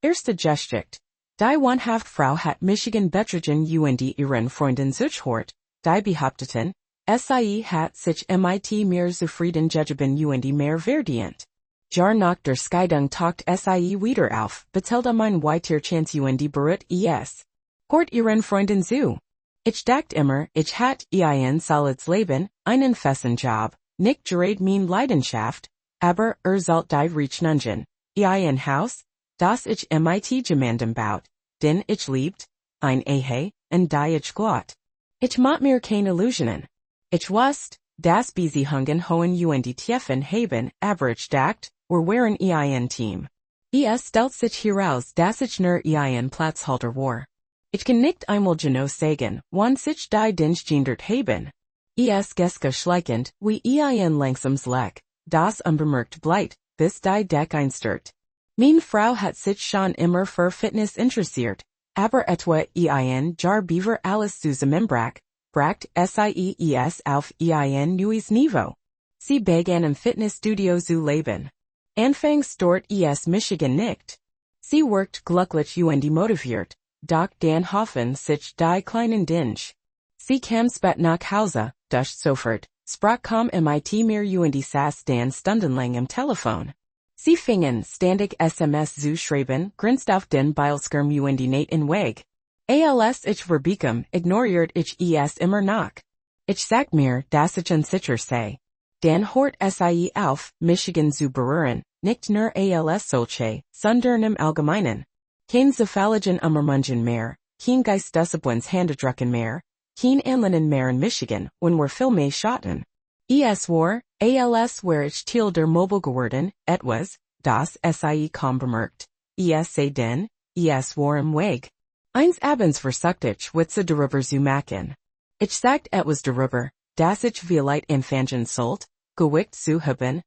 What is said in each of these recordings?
Erste Geschichte. Die Wahnvorstellungen hat Michigan betrogen und ihren Freunden sich hort, die behaupteten, sie hat sich mit mehr zufrieden gegeben und mehr verdient. Jar nach der Scheidung taucht sie wieder auf, betelte mein weiter Chance und berührt es. Hort ihren Freunden zu. Ich dacht immer, ich hat ein solides Leben, einen festen Job, nicht gerade mein Leidenschaft, aber sollt die Rechnungen, ein Haus, das ich mit jemandem baut, den ich liebt, ein Ehe, und die ich glot. Ich macht mir keine Illusionen. Ich wusste, dass Beziehungen hohen und tiefen haben, aber ich dacht, waren ein Team. Es stellt sich heraus, dass ich nur ein Platzhalter war. Ich kann nicht einmal genau sagen, wann sich die Dinge geändert haben. Es geske schleichend, wie ein langsames Leck, das unbemerkt bleibt, bis die Deck einstört. Meine Frau hat sich schon immer für Fitness interessiert, aber etwa ein Jahr beaver alles zusammenbrach, bracht sies auf ein neues Niveau. Sie begann im Fitnessstudio zu leben. Anfangs dort Michigan nicht. Sie worked glücklich und motiviert, doch dann hoffen sich die kleinen Dinge. Sie kam spät nach Hause, durch sofort, sprach kaum mit mehr und saß dann stundenlang am Telefon. Sie fingen ständig SMS zu schreiben, grinst auf den Bildschirm und nicht in Weg. Als ich verbekam, ignoriert ich es immer noch. Ich sag mir, dass ich unsicher sei. Dann hort sie auf, Michigan zu berühren, nicht nur als solche, sondern im Allgemeinen. Kein zufälligen Ummermungen mehr, kein Geistesabwens Handedrucken mehr, kein Anlinen mehr in Michigan, wenn wir Filme schotten. Es war, als wär ich Teil der Mobil geworden, etwas, das sie kaum bemerkt. Sei denn, es war im Weg. Eins abends versucht ich, Witze darüber zu machen. Ich sagt etwas darüber, dass ich vielleicht anfangen sollt, gewickt zu haben,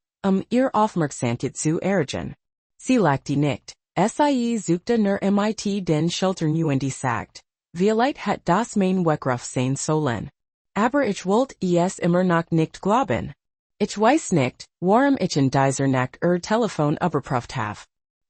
ihr Aufmerksamkeit zu erregen. Sie lachte nicht. Sie suchte nur mit den Schultern und sagt, vielleicht hat das mein Weckruf sein sollen. Aber ich wollte es immer noch nicht glauben. Ich weiß nicht, warum ich in dieser Nacht Telefon überprüft habe.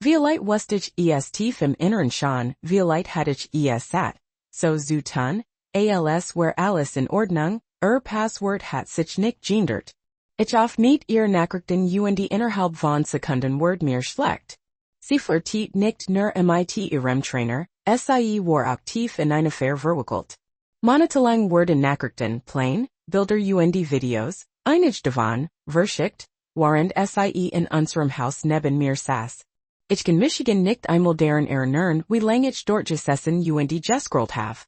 Vielleicht wusste ich es tief im Inneren schon, vielleicht hatte ich es satt, so zu tun, als wär alles in Ordnung, Passwort hat sich nicht geändert. Ich auf nicht ihr Nachrichten und innerhalb von Sekunden ward mir schlecht. Sie vertiet nicht nur mit ihrem Trainer, sie war auch tief in eine Affäre verwickelt. Monatelang wurden Nachrichten, Plain, Bilder und Videos, einige davon, verschickt, während sie in unserem Haus neben mir saß. Ich kann Michigan nicht einmal daran erinnern, wie lange ich dort gesessen und gescrollt habe.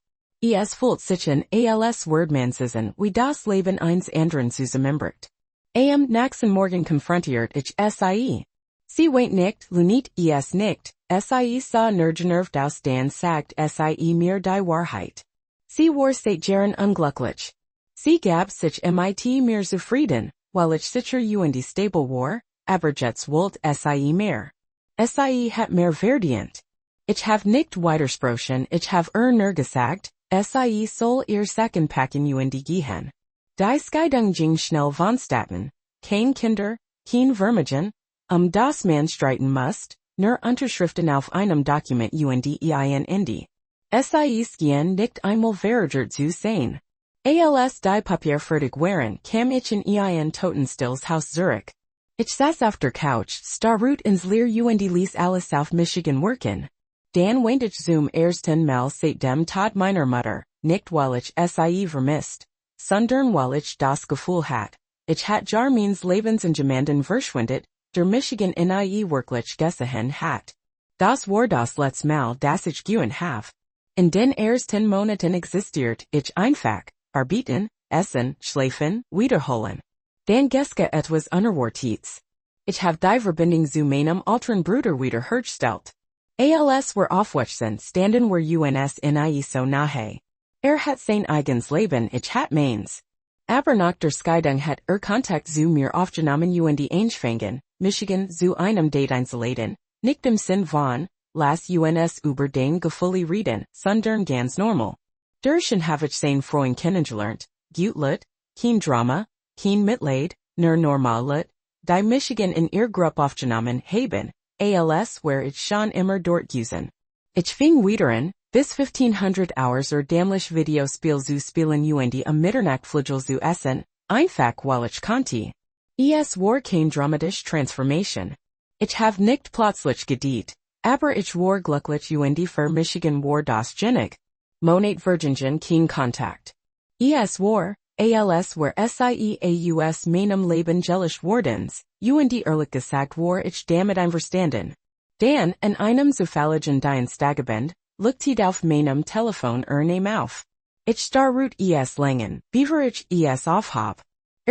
Es fühlt sich an, als Wordmansissen, wie das Leben eines anderen zusammenbricht. Am nächsten Morgen konfrontiert ich sie. Sie weint nicht, lunit es nicht, sie sah nur genervt aus dann sagt sie mir die Wahrheit. Sie war seit Jahren unglücklich. Sie gab sich mit mir zufrieden, weil ich sicher und stable war, aber jetzt wollt sie mehr. Sie hat mehr verdient. Ich have nicht widersprochen, ich have nur gesagt, sie soll ihr Sachen packen und gehen. Die Scheidung ging schnell vonstatten, kein Kinder, kein Vermögen, das man streiten musst, nur Unterschriften auf einem Dokument und ein Ende. Sie gehen nicht einmal verärgert zu sein. Als die Papier fertig waren, kam ich in ein Totenstilles Haus Zurich. Ich saß auf der Couch, starrte ins Leer und ließ alles auf Michigan worken. Dann weint ich zum ersten Mal seit dem Tod meiner Mutter, nicht weil ich sie vermisst, sondern weil ich das Gefühl hat, ich hat jar meines Lebens in jemanden verschwindet, der Michigan in wirklich gesehen hat. Das war das letzte Mal, das ich gehen have. In den ersten Monaten existiert ich einfach, arbeiten, essen, schlafen, wiederholen. Dann geske etwas unerwartetes. Ich have die Verbindung zu meinem alten Bruder wiederhergestellt. Als wir aufwachsen, standen wir uns nie so nahe. Hat sein eigenes Leben, ich hat meins. Aber nach der Scheidung hat Kontakt zu mir aufgenommen und angefangen, Michigan zu einem Date einzuladen, nicht im Sinn von, lass uns über den Gefühle reden, sondern ganz normal. Durchen habe ich sein Freund kennengelernt, gut, kein Drama, kein Mitleid, nur normal, die Michigan in ihr Gruppe aufgenommen haben, als where ich schon immer dort gewesen. Ich fing wiederan, bis 1500 Hours dämlich Videospiel zu spielen und am Mitternachtsflügel zu essen, einfach weil ich konnte. Es war kein dramatische Transformation. Ich have nicht plötzlich gedeiht, aber ich war glücklich und für Michigan war das Genick. Monat Virgingen kein Kontakt. Es war, als where sie meinem Leben gelisch wardens, und ehrlich gesagt war ich damit einverstanden. Dan, an einem zufälligen Dienstagabend, lookte auf meinem Telefon name auf. Ich starrut langen, beaver ich aufhab.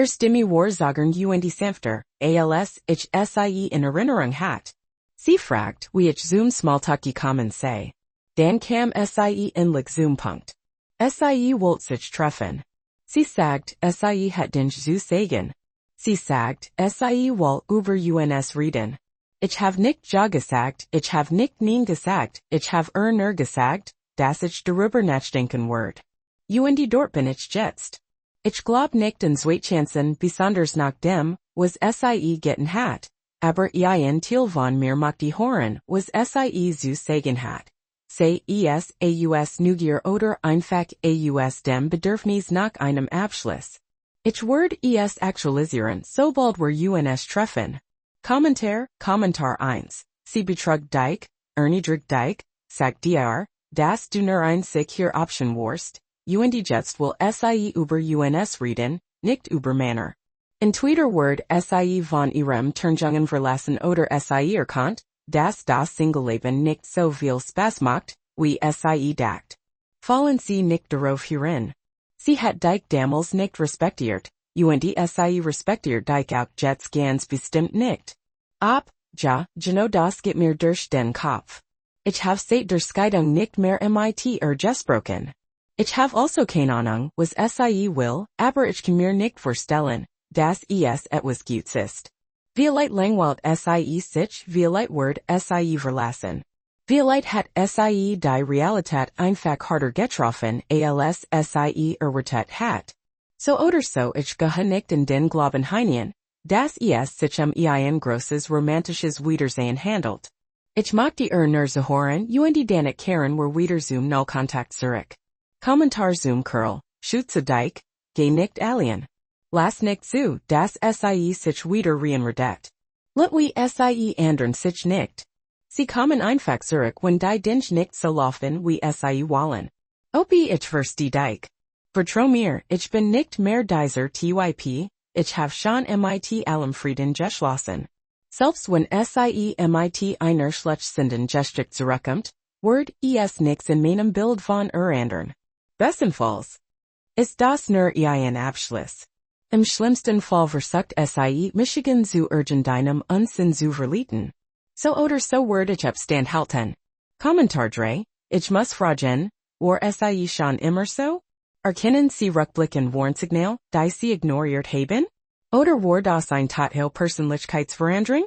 Stimme war sagen und sanfter, als ich sie in Erinnerung hat. Sie fragt, wie ich zum Smalltalk gekommen sei. Dan kam sie inlich zum Punkt. Sie wollte sich treffen. Sie sagt, sie hat den zu sagen. Sie sagt, sie wollte über uns reden. Ich have nicht ja gesagt, ich have nicht nein gesagt, ich have nur gesagt, dass ich darüber nachdenken werde. Und dort bin ich jetzt. Ich glaub nicht an Zweitchancen besonders nach dem, was sie getan hat, aber ein Teil von mir möchte hören, was sie zu sagen hat. Sei es aus Neugier oder einfach aus dem Bedürfnis nach einem Abschluss. Ich werde es aktualisieren, sobald wir uns treffen. Kommentar 1. Sie betrog dich, erniedrigt dich, sagt dir, dass du nur ein sicher Option warst, und jetzt will sie über uns reden, nicht über Männer. In Twitter word sie von ihrem Turnjungen verlassen oder sie erkannt, dass das Singleleben nicht so viel Spaß macht, wie sie dacht. Fallen sie nicht darauf herein. Sie hat dich damals nicht respektiert, und sie respektiert dich auch jetzt ganz bestimmt nicht. Ja, genau das geht mir durch den Kopf. Ich have seit der Scheidung nicht mehr mit gesprochen. Ich have also keine Ahnung, was sie will, aber ich kann mir nicht vorstellen, dass es etwas Gutes ist. Vielleicht langweilt sie sich, vielleicht wird sie verlassen. Vielleicht hat sie die Realität einfach harder getroffen, als sie erwartet hat. So oder so ich gehe nicht in den Glauben hinein, dass es sich ein großes romantisches Wiedersehen handelt. Ich möchte nur hören, und dann kehren wir wieder zum Nullkontakt zurück. Kommentar zum Curl, schütze dich, geh nicht alien. Lass nicht zu, dass sie sich wieder reinredet. Let wie sie ändern sich nicht. Sie kommen einfach zurück, wenn die Dinge nicht so laufen wie sie wollen. Ob ich verstehe dich. Vertrau mir, ich bin nicht mehr dieser Typ, ich have schon mit allem Frieden geschlossen. Selbst wenn sie mit einer schlechten Gestik zurückkommt, wird es nichts in meinem Bild von ändern. Bestenfalls ist das nur ein Abschluss. Im schlimmsten Fall versucht sie Michigan zu deinem Unsinn zu verlieten. So oder so werde ich Abstand halten. Kommentar 3, ich muss fragen, war sie schon immer so? Erkennen Sie Rückblicken Warnsignal, die Sie ignoriert haben? Oder war das ein Teil Persönlichkeitsveränderung?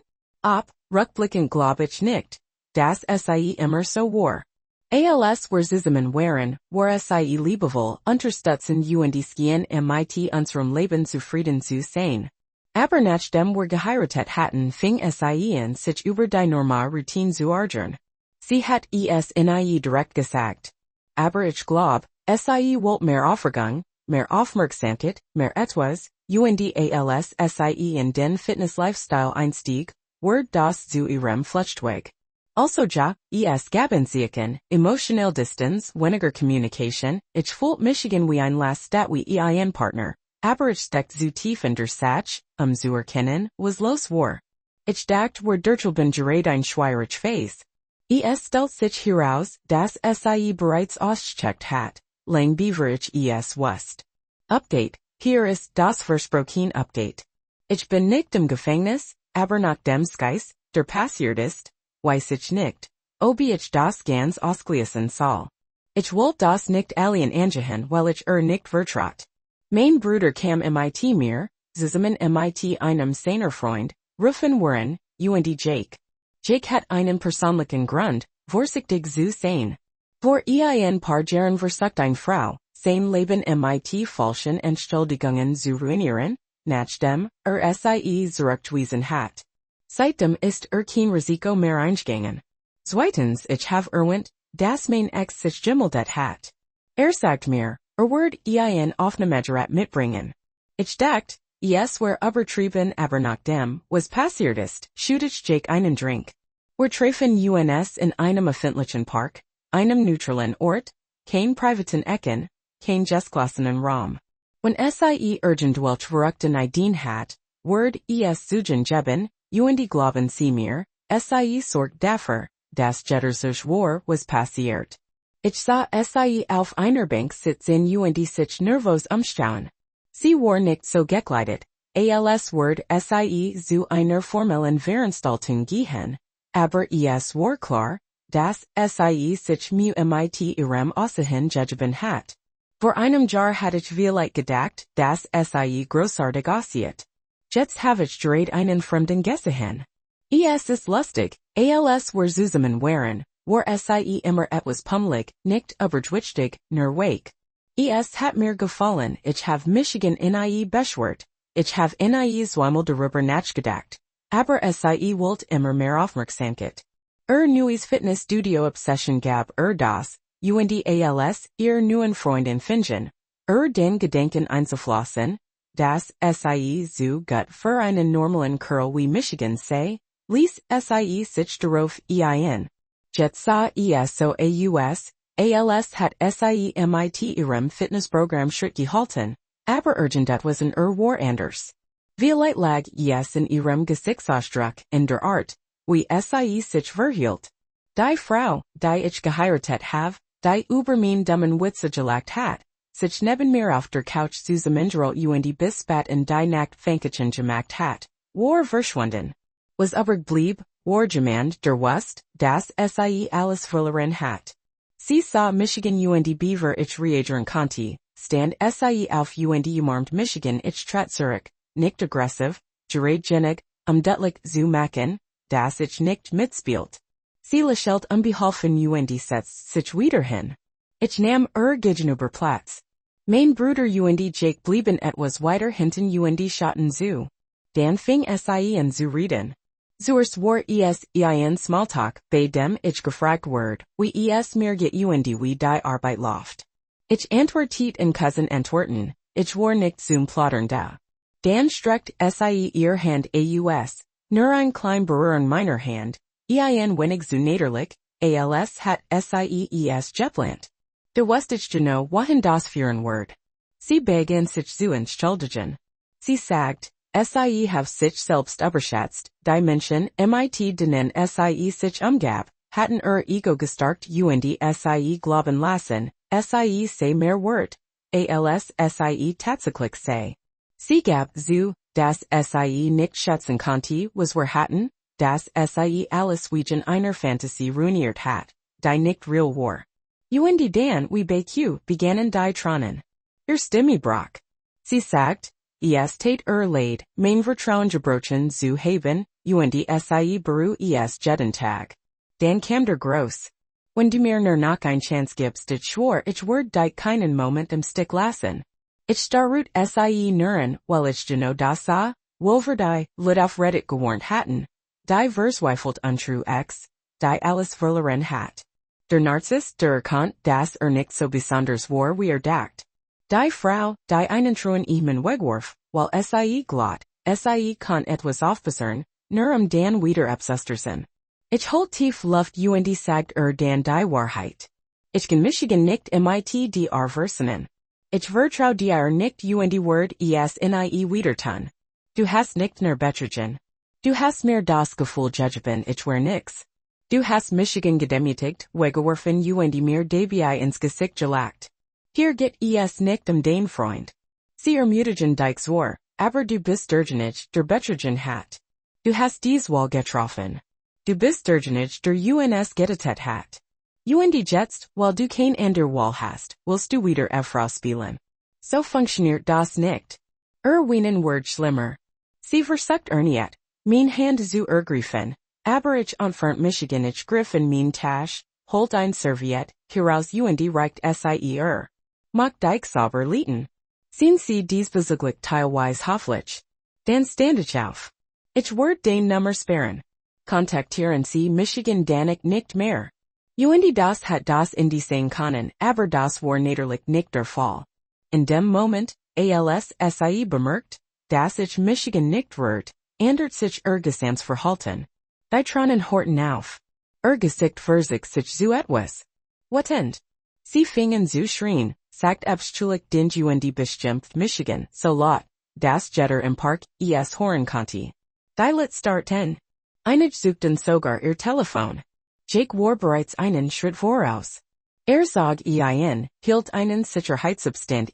Rückblickend glaube ich nicht, dass sie immer so war. Als wir zusammen waren, war sie liebevoll, unterstützen und schien mit unserem Leben zufrieden zu sein. Aber nachdem wir geheiratet hatten, fing sie an, sich über die normale Routine zu ärgern. Sie hat es nie direkt gesagt. Aber ich glaub, sie wollte mehr Aufregung, mehr Aufmerksamkeit, mehr etwas, und als sie in den Fitness-Lifestyle einstieg, wird das zu ihrem Flechtweg. Also ja, es gaben sieken, emotional distance, weniger Communication, ich fühlt Michigan wie ein Lastat wie ein Partner, aber ich steckt zu tief in der Sach, zu erkennen, was los war. Ich dacht war bin gerät ein schwierig Phase. Es stellt sich heraus, dass sie bereits ausgecheckt hat, lang bevor ich es wusste. Update, hier ist das Versprochen Update. Ich bin nicht im Gefängnis, aber nach dem Skis, der passiert ist, weiß ich nicht, ob ich das ganz ausschließen soll. Ich wollte das nicht allen angehen, weil ich nicht vertraut. Mein Bruder kam mit mir, zusammen mit einem seiner Freund, rufen Warren, und Jake. Jake hat einen persönlichen Grund, vorsichtig zu sein. Vor ein paar Jahren versucht eine Frau, sein Leben mit falschen Entschuldigungen zu ruinieren, nachdem sie zurückgewiesen hat. Seitdem ist kein Risiko mehr eingegangen. Zweitens, ich have erwähnt, das mein Ex sich gemeldet hat. Sagt mir, Word ein Aufnahmegerät mitbringen. Ich dacht, es wär übertrieben, aber nach dem, was passiert ist, shoot ich Jake einen Drink. Wir treffen uns in einem öffentlichen Park, einem neutralen Ort, kein privaten Ecken, kein gestgelassenen Raum. Wenn sie irgendwelche verrückten Ideen hat, Word zugen geben, und glauben sie mir, sie sorgt dafür, dass sich war, was passiert. Ich sah sie auf einer Bank sitzen und sich nervös umschauen. Sie war nicht so gekleidet, als Word sie zu einer formellen Veranstaltung gehen, aber es war klar, dass sie sich mit ihrem Aussehen gegeben hat. Vor einem Jahr hatte ich vielleicht gedacht, dass sie großartig aussieht. Jetzt habe ich gerade einen Fremden gesehen. Es ist lustig, als wir zusammen waren, war sie immer etwas pummelig, nicht übergewichtig, nur weich. Es hat mir gefallen, ich habe Michigan in beschwert, ich habe zweimal darüber nachgedacht, aber sie wollte immer mehr Aufmerksamkeit. Neues Fitnessstudio Obsession gab das, und als ihr neuen Freundin finden, den Gedanken einzuflossen, dass sie so gut für einen normalen Curl wie Michigan sei, ließ sie sich darauf ein. Jetzt sah so als hat sie mit ihrem Fitnessprogramm Schritt gehalten, aber irgendetwas in war anders. Vielleicht lag es in ihrem Gesichtsausdruck, in der Art, wie sie sich verhielt. Die Frau, die ich geheiratet habe, die über mein dummen Witze gelacht hat, sich neben mir auf der Couch zusammengerollt und bis spät in die Nacht Fänkchen gemacht hat, war verschwunden. Was übrig blieb, war jemand, der wusste, dass sie alles verloren hat. Sie sah Michigan und Beaver ich reagieren konnte, stand sie auf und umarmt Michigan ich trat zurück, nicht aggressiv, geradgenig, deutlich zu machen, dass ich nicht mitspielt. Sie lächelt unbeholfen und setzt sich wieder hin. Ich nahm gegenüber Platz. Mein Bruder und Jake blieben etwas weiter hinten und schauten zu. Dann fing sie an zu reden. Zuerst war es ein Smalltalk, bei dem ich gefragt wurde, wie es mir geht und wie die Arbeit läuft. Ich antwortete in Cousin antworten, ich war nicht zum Plaudern da. Dann streckte sie ihr Hand aus, nur ein klein Berühren meiner Hand, ein wenig zu näderlich, als hat sie es geplant. Du wusstest genau, wohin das führen wird. Sie begann sich zu entschuldigen. Sie sagt, sie have sich selbst überschätzt, die Menschen, denen sie sich umgab, hatten Ego gestärkt und sie glauben lassen, sie sei mehr wert, als sie tatsächlich sei. Sie gab zu, dass sie nicht schätzen konnte, was wir hatten, dass sie alles wegen einer Fantasie ruiniert hat, die nicht real war. Und dann, wie bei Q, begannen die Tronen. Stimme brach. Sie sagt, es tat leid, mein Vertrauen gebrochen zu haben, und sie beru jeden Tag. Dann kam der Groß. Wenn du mir nur noch ein Chance gibst, ich schwor, ich werd dich keinen Moment im Stick lassen. Ich starrut sie nuren, weil ich genau das sah, wolver die, lit auf Reddit gewarnt hatten, die verzweifelt untrue Ex, die alles verloren hat. Der Narziss, der erkannt, dass nicht so besonders war wie dacht. Die Frau, die einen truen Ehemann wegwarf, weil sie glatt, sie kann etwas aufbessern, nur dann wieder abzustersen. Ich holt tief Luft und sagt dann die Wahrheit. Ich kann Michigan nicht mit dir versöhnen. Ich vertrau dir nicht und word es nie wieder tun. Du hast nicht nur betrogen. Du hast mir das Gefühl gegeben, ich war nix. Du hast Michigan gedemütigt, weggeworfen und mir dabei ins Gesicht gelacht. Hier geht es nicht den Freund. Sie ermutigen dich zwar, aber du bist derjenige, der betrogen hat. Du hast dies Wahl getroffen. Du bist derjenige, der uns gerettet hat. Und jetzt, weil du kein ander Wahl hast, willst du wieder Frau spielen. So funktioniert das nicht. Weinen wird schlimmer. Sie versucht nicht, mein Hand zu ergreifen, aber ich entfernt Michigan ich griff in mein Tasch, holt ein Serviette, heraus und reicht sie Mag dich sauber lieten. Sehen Sie diesbezüglich teilweise hoffentlich. Dann stand ich auf. Ich word den Nummer sperren. Kontaktieren Sie Michigan Danik nicht mehr. Und das hat das in die sein können, aber das war natürlich nicht der Fall. In dem Moment, als sie bemerkt, dass ich Michigan nicht rührt, ändert sich Gesands Verhalten. Die tronen horten auf. Gesicht verzig sich zu etwas. What end? Sie fingen zu schrien, sagt abstulich den und bestimmt Michigan, so laut, das Jetter im Park, horen konnte. Die Lit starten. Einige suchten sogar ihr Telefon. Jake war bereits einen Schritt voraus. Zog hielt einen Sicherheitsabstand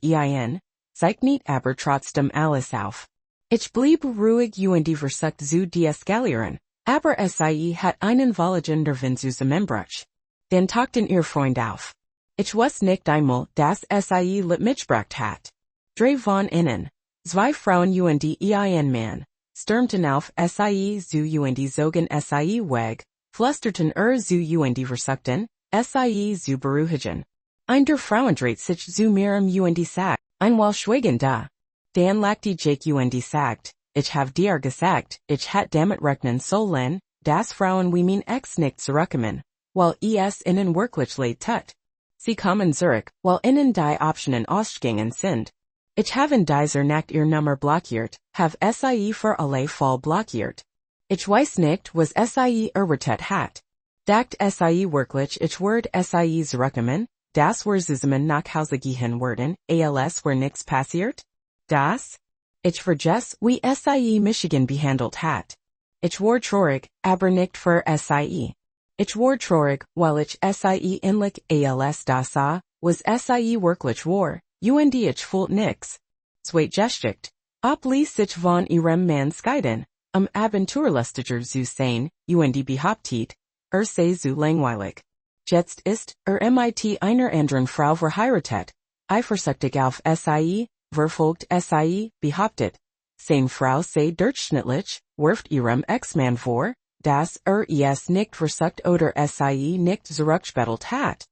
zeigt nicht aber trotzdem alles auf. Ich blieb ruhig und versucht zu deeskalieren, aber sie hat einen Volligen der Wind zusammenbruch. Den tauchten ihr Freund auf. Ich weiß nicht einmal, dass sie lit mitgebracht hat. Drei von innen. Zwei Frauen und ein Mann, stürmten auf sie zu und zogen sie weg, flusterten zu und versuchten, sie zu beruhigen. Ein der Frauen dreht sich zu mirem und sagt, einmal schweigen da. Dan lachte Jake und sagt, ich hab dir gesagt, ich hat damit rechnen sollen, das Frauen wie mein Ex nicht zurückkommen, weil es innen wirklich leid tut. Sie kommen zurück, weil innen die Optionen ausgegangen sind. Ich haben dieser Nacht ihr Nummer blockiert, have sie für alle Fall blockiert. Ich weiß nicht, was sie erwartet hat. Dacht sie wirklich ich werde sie zurückkommen, das war zusammen nach Hause gehen werden, als war nichts passiert? Das? Ich vergess, wie sie Michigan behandelt hat. Ich war traurig, aber nicht für sie. Ich war traurig, weil ich sie inlich als da sah, was sie wirklich war, und ich fühlt nix. Zweit geschicht. Ob ließ sich von ihrem Mann scheiden, Abenteuerlustiger zu sein, und behauptet, sei zu langweilig. Jetzt ist, mit einer anderen Frau verheiratet, eifersüchtig auf sie, verfolgt sie, behauptet. Seine Frau sei durchschnittlich, wirft ihrem Ex-Mann vor, dass es nicht versucht oder sie nicht zurückgebettelt hat.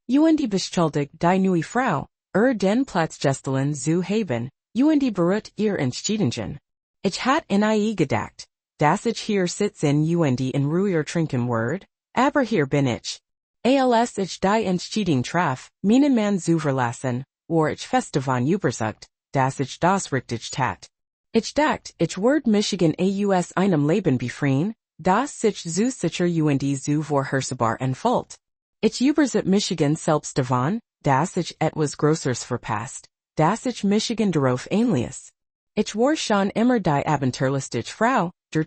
Und beschuldigt die neue Frau, den Platzgestellen zu haben, und beruht ihr Entscheidungen. Ich hat nie gedacht, dass ich hier sitzen und in Ruhe trinken werde, aber hier bin ich. Als ich die Entscheidung traf, meinen Mann zu verlassen, war ich fest davon überzeugt, dass ich das richtig tat. Ich dacht, ich werde Michigan aus einem Leben befreien, das sich zu sicher und zu vorhersehbar entfällt. Ich übersah Michigan selbst davon, dass ich etwas Größeres verpasst, dass ich Michigan darauf ähnliches. Ich war schon immer die abenteuerlustige Frau, der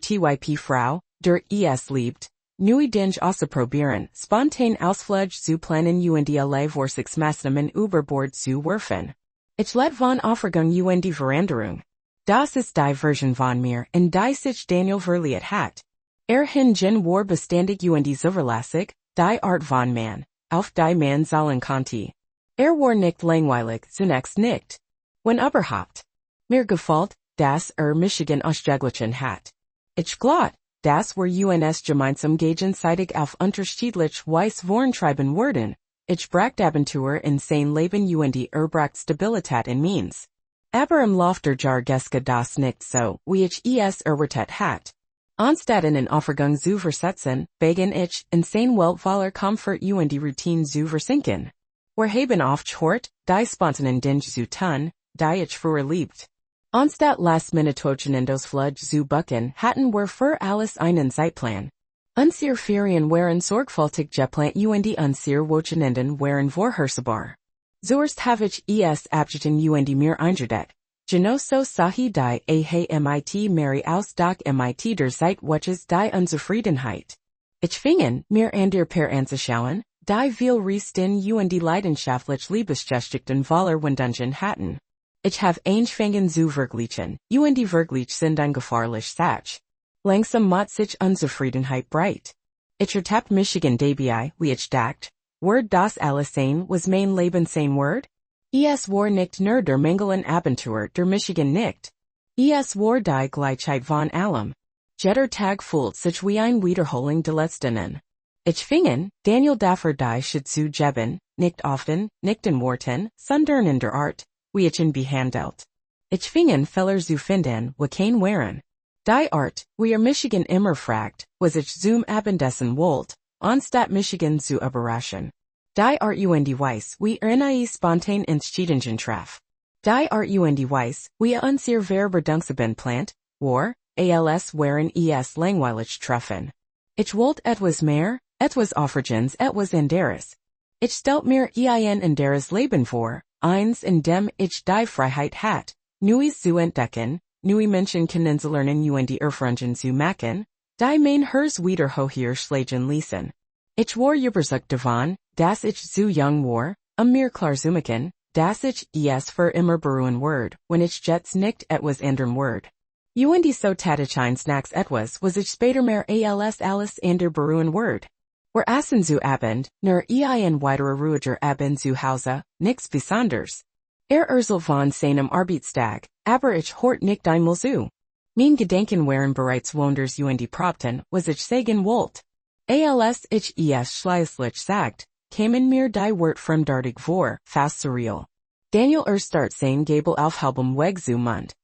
Frau, der es liebt, neu Dinge auszuprobieren, spontan Ausflüge zu planen und alle Vorsichtsmaßnahmen über Bord zu werfen. Ich let von Aufregung und Veränderung. Das ist die Version von mir, in die sich Daniel verliert hat. Hingegen war beständig und zuverlässig, die Art von Mann, auf die man zahlen konnte. War nicht langweilig, zunächst nicht. Wenn überhaupt. Mir gefällt, dass Michigan ausgeglichen hat. Ich glaub, dass wir uns gemeinsam gegenseitig auf unterschiedlich Weise vorantreiben werden. Ich bracht Abenteuer in sein Leben und bracht Stabilität in meins. Aber im Lauf der Jahr geske das nicht so, wie ich es erwartet hat. Anstatt in Aufregung zu versetzen, begann ich, in sein Weltvoller Komfort und Routine zu versinken. Wir haben oft gehört, die spontanen Dinge zu tun, die ich früher liebt. Anstatt last-minute-Wochenendos Flug zu bucken, hatten wir für alles einen Zeitplan. Unsere Ferien waren sorgfältig geplant und unsere Wochenenden waren vorhersehbar. Zuerst habe ich es abgetan und mir eingedacht. Genoso sahi die mit Mary aus doch mit der Zeit welches die Unzufriedenheit. Ich fingen, mir an der Per anzuschauen, die viel Riesten und leidenschaftlich Liebesgeschichten voller Wundungen hatten. Ich habe angefangen zu vergleichen, und Vergleich sind ein gefahrlich Sach. Langsam macht sich Unzufriedenheit breit. Ich ertappte Michigan dabei, wie ich dacht, word das alles sein, was mein Leben sein word? Es war nicht nur der Mangelen Abenteuer der Michigan nicht. Es war die Gleichheit von allem. Jeder Tag fühlt sich wie ein Wiederholung der letztenen. Ich fingen, Daniel dafür die Schuld zu geben, nicht often, nicht in Worten, sondern in der Art, wie ich ihn behandelt. Ich fingen Fehler zu finden, wo kein waren. Die Art, wir Michigan immer fragt, was ich zum Abendessen wollt, anstatt Michigan zu überraschen. Die Art und Weiss, wie nie spontan entschieden traf. Die Art und Weiss, wie unser Verbedenkungen plant, war, als waren es langweilig treffen. Ich wollt etwas mehr, etwas Aufregendes, etwas anderes. Ich stellt mir ein anderes Leben vor, eins in dem ich die Freiheit hat, Neues zu entdecken, neue Menschen kennenzulernen und Erfahrungen zu machen, die mein Herz wieder höher schlagen ließen. Ich war überzeugt davon, dass ich zu jung war, mir klar zu machen, dass ich es für immer beruhen werde, wenn ich jetzt nicht etwas ändern werde. Und so tatsächlich snacks etwas, was ich später mehr als alles ander beruhen werde. Wir aßen zu Abend, nur ein weiterer ruhiger Abend zu Hause, nichts Besonders. Erzählt von seinem Arbeitstag, aber ich hort nicht einmal zu. Mein Gedanken waren bereits woanders und Probten, was ich sagen wollt. Als ich es schließlich sagt, kamen mir die Wort fremdartig vor, fast surreal. Daniel start sein Gabel auf halbem Weg zu Mund.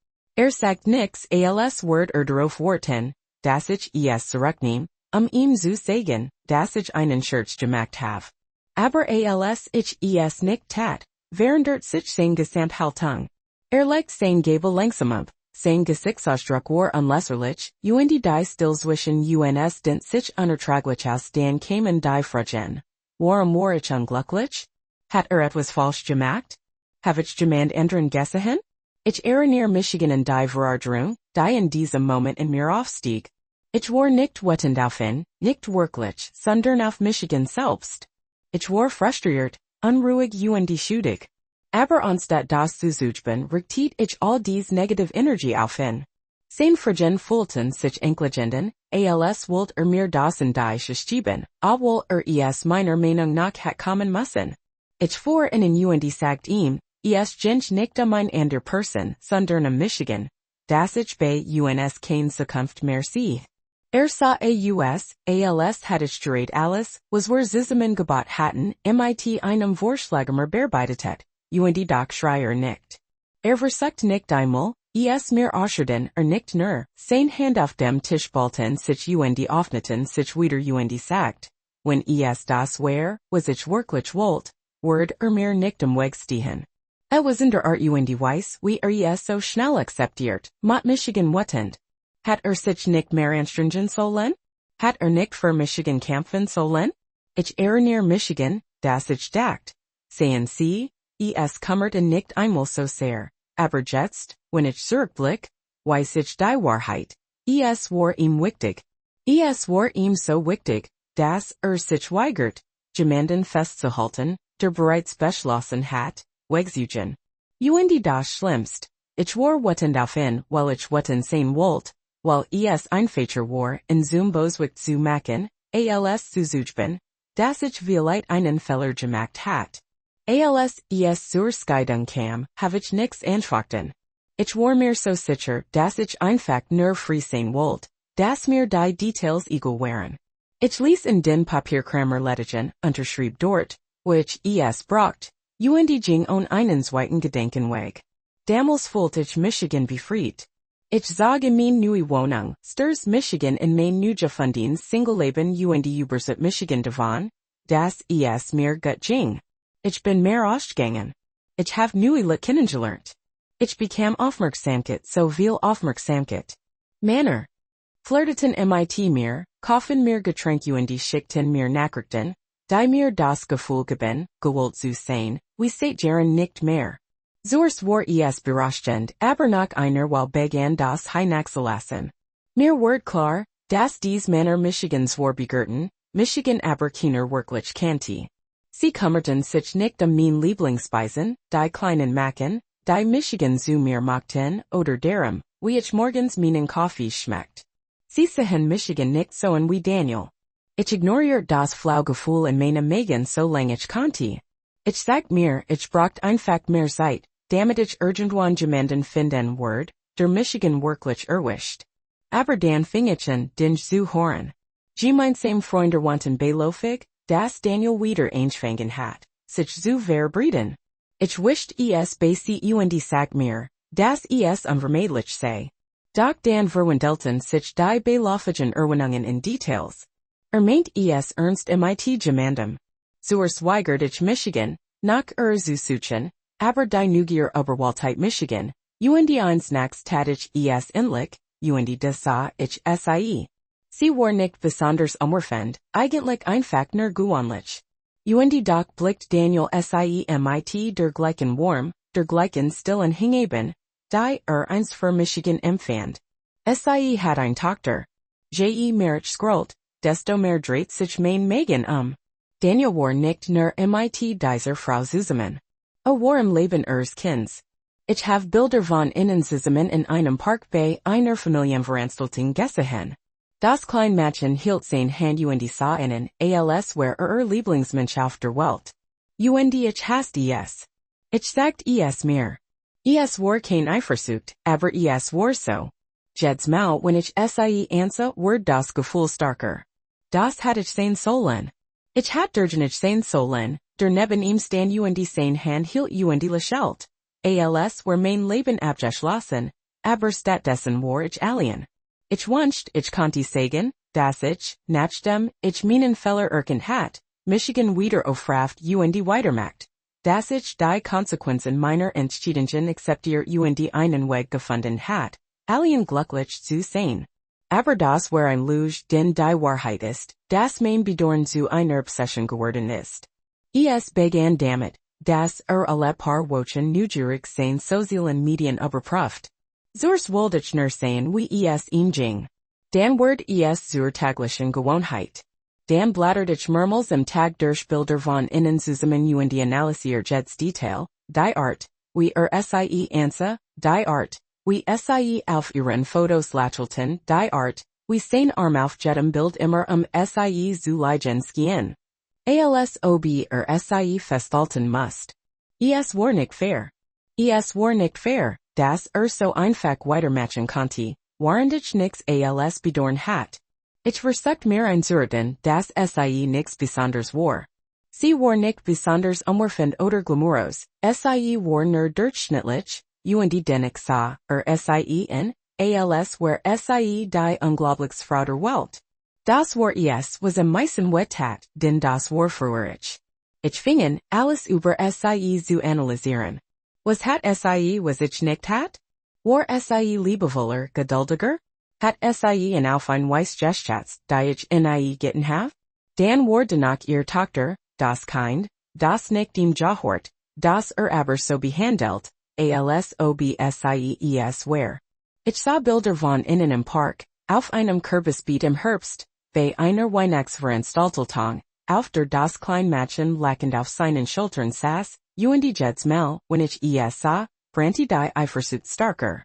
Sagt nix als Wort darauf warten, dass ich es zurücknehm, ihm zu sagen, dass ich einen Scherz gemacht have. Aber als ich es nicht tat, verandert sich sein Gesamthaltung. Legt sein Gabel langsam ab, sein Gesichtsausdruck war unlässerlich, und die still zwischen uns dent sich unerträglich aus dann kamen die Fragen. Warum war ich unglücklich? Hat etwas falsch gemacht? Have ich jemand anderen gesehen? Ich erinnere Michigan in die Verargerung, die in diesem Moment in mir aufstieg. Ich war nicht wütend auf ihn, nicht wirklich, sondern auf Michigan selbst. Ich war frustriert, unruhig und schuldig. Aber anstatt das zu suchen, richtete ich all dies negative Energie auf ihn. Sein Fragen fühlten sich entlegenden, als wollt mir das in die schieben, obwohl es meiner Meinung nach hat kommen müssen. Ich fuhr in und sagt ihm, es ging nicht mein ander Person, sondern Michigan, dass ich bei uns keine Zukunft mehr sehe. Sah als hatte ich gerät alles, was wir zusammengebaut hatten, mit einem Vorschlag bearbeitet, und doch schreier nicht. Versucht nicht einmal, es mir außerdem nicht nur, sein Hand auf dem Tisch balten sich und öffneten sich wieder und sagt, wenn es das war, was ich wirklich wollt, word mir nicht am Weg stehen. Was in der Art und Weiss, wie es so schnell akzeptiert, mot Michigan wütend. Hat sich nicht mehr anstrengen sollen? Hat nicht für Michigan kämpfen sollen? Ich erinnere Michigan, dass ich dacht. Sehen Sie, es kümmerte nicht einmal so sehr, aber jetzt, wenn ich zurückblick, weiß ich die Wahrheit. Es war ihm wichtig. Es war ihm so wichtig, dass sich weigert, jemanden festzuhalten, der bereits beschlossen hat, wegzugen. Und das Schlimmste, ich war wütend auf ihn, weil ich wütend sein wollt, weil es ein Feature war, in zum Boswick zu machen, als zu suchen, dass ich vielleicht einen Fehler gemacht hat. Als es zur Scheidung kam, habe ich nichts anfochten. Ich war mir so sicher, dass ich einfach nur frei sein wollt, dass mir die Details egal waren. Ich ließ in den Papierkrammer ledigen, unterschrieb dort, wo ich es braucht, und ging on einen zweiten Gedankenweg. Damals fühlte ich Michigan befreit. Ich sage mein neue Wohnung, stirs Michigan in mein new gefundens Singleleben und übersät Michigan davon, dass es mir gut ging. Ich bin mehr ausgegangen. Ich habe neue Leute kennengelernt. Ich bekam Aufmerksamkeit, so viel Aufmerksamkeit. Männer flirteten mit mir, kaufen mir Getränke und schickten mir Nachrichten, die mir das Gefühl gaben, gewollt zu sein, wie seit Jahren nicht mehr. Zurs war es berauschend, aber nach einer Weile begann das hineinzulassen. Mir ward klar, dass dies Männer Michigans war begehrten, Michigan aber keiner wirklich kannte. Sie kummerten sich nicht mein Lieblingsspeisen, die kleinen Macken, die Michigan zu mir machten, oder darum, wie ich morgens meinen Kaffee schmeckt. Sie sahen Michigan nicht so wie Daniel. Ich ignoriert das Flaugefühl in meinem Magen so lang ich konnte. Ich sag mir, ich braucht einfach mehr Zeit, damit ich irgendwann jemanden finden word, der Michigan wirklich erwischt. Aber dann fing ich an, den zu hören. Gemeinsame Freunde wanten beilofig, dass Daniel wieder angefangen hat, sich zu verbreden. Ich wischt es bei sie und sag mir, dass es unvermeidlich sei. Doc Dan Verwendelten sich die Beilaufigen Erwähnungen in Details. Meint es ernst mit Gemandem. Zuers weigert ich Michigan, nach zu suchen, aber die Neugier Oberwaltheit Michigan, und eins nachts tatich es inlich, und das sah ich sie. Sie war nicht besonders umwerfend, eigentlich einfach nur gewöhnlich. Und doch blickt Daniel sie mit der gleichen Warm, der gleichen stillen Hingeben, die einst für Michigan empfand. Sie hat ein Tochter. Je mehr scrollt, desto mehr dreht sich mein Magen. Daniel war nicht nur mit dieser Frau zusammen. War im Leben ihres Kinds. Ich habe Bilder von ihnen zusammen in einem Park bei einer Familienveranstaltung gesehen. Das kleine Mädchen hielt sein Hand und sah ihnen, als war Lieblingsmensch auf der Welt. Und ich hasste es. Ich sagt es mir. Es war kein Eifersucht, aber es war so. Jed's Mal wenn ich sie ansa war das Gefühl starker. Das hat ich sein sollen. Ich hat ich sein sollen, der neben ihm stand und sein Hand hielt und lächelt. Als war mein Leben abgeschlossen, aber stattdessen war ich alien. Ich wünscht, ich konnte sagen, dass ich, nachdem ich meinen Fehler erkannt hat, Michigan wieder aufraft und weitermacht. Dass ich die Konsequenzen meiner Entscheidungen akzeptiert und einen Weg gefunden hat, alien glücklich zu sein. Aber das war ein Lüge, denn die Wahrheit ist, dass mein Bedauern zu einer Obsession geworden ist. Es begann damit, dass alle paar Wochen neugierig sein sozialen Medien überprüft. Zurs wollte ich nur sein wie es ihm ging. Dann ward es zur täglichen Gewohnheit. Dann blättert ich mehrmals im Tag durch Bilder von innen zusammen und analysiert jedes Detail, die Art, wie sie ansa, die Art, wie sie auf ihren Fotos lächelten, die Art, wie sein Arm auf jedem Bild immer sie zu liegen schien. Als ob sie festhalten musst. Es war nicht fair. Es war nicht fair, dass so einfach weitermatchen konnte, während ich nix als bedauern hat. Ich versucht mir einzureden, dass sie nix besonders war. Sie war nicht besonders umwerfend oder glamourös, sie war nur durchschnittlich, und den ich sah, sie in, als war sie die unglaublichste der Welt. Das war es was am meisten wettat, denn das war früher ich. Ich fingen, alles über sie zu analysieren. Was hat sie was ich nicht hat? War sie liebevoller, geduldiger? Hat sie en auf ein Weiss Gestschatz, die ich in getten have? Dan war danach ihr Tochter, das Kind, das nicht ihm gehört, das aber so behandelt, als ob sie es war. Ich sah Bilder von innen im Park, auf einem Kürbisbeet im Herbst, bei einer Weihnachtsveranstaltung, auf der das Kleinmädchen lachend auf seinen Schultern saß, und jedes Mal, wenn ich es sah, brannte die Eifersucht starker.